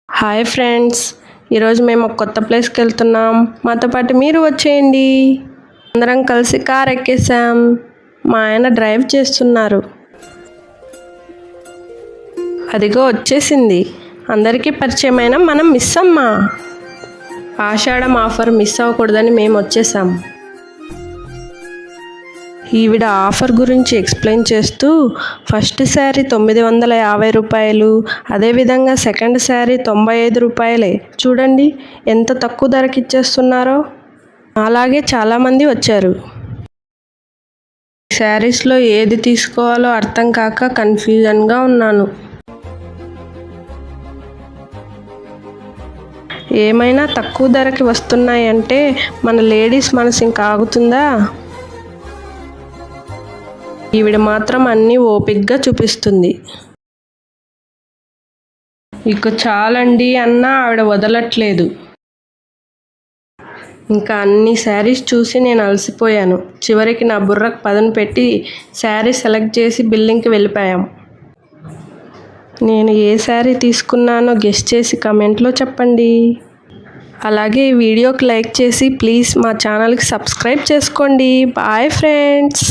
Hi friends, ఈరోజు మేము ఒక కొత్త ప్లేస్కి వెళ్తున్నాం. మాతో పాటు మీరు వచ్చేయండి. అందరం కలిసి కార్ ఎక్కేసాం. మా ఆయన డ్రైవ్ చేస్తున్నారు. అదిగో వచ్చేసింది అందరికీ పరిచయమైన మనం మిస్ అమ్మ. ఆషాఢం ఆఫర్ మిస్ అవ్వకూడదని మేము వచ్చేసాం. ఈవిడ ఆఫర్ గురించి ఎక్స్ప్లెయిన్ చేస్తూ ఫస్ట్ శారీ 950 రూపాయలు, అదేవిధంగా సెకండ్ శారీ 95 రూపాయలే. చూడండి ఎంత తక్కువ ధరకి ఇచ్చేస్తున్నారో. అలాగే చాలామంది వచ్చారు. శారీస్లో ఏది తీసుకోవాలో అర్థం కాక కన్ఫ్యూజన్గా ఉన్నాను. ఏమైనా తక్కువ ధరకి వస్తున్నాయంటే మన లేడీస్ మనసు ఇంకా ఆగుతుందా? ఈవిడ మాత్రం అన్నీ ఓపిక్గా చూపిస్తుంది. ఇక చాలండి అన్నా ఆవిడ వదలట్లేదు. ఇంకా అన్ని శారీస్ చూసి నేను అలసిపోయాను. చివరికి నా బుర్రకు పదును పెట్టి శారీ సెలెక్ట్ చేసి బిల్లింగ్కి వెళ్ళిపోయాం. నేను ఏ శారీ తీసుకున్నానో గెస్ చేసి కమెంట్లో చెప్పండి. అలాగే ఈ వీడియోకి లైక్ చేసి ప్లీజ్ మా ఛానల్కి సబ్స్క్రైబ్ చేసుకోండి. Bye friends.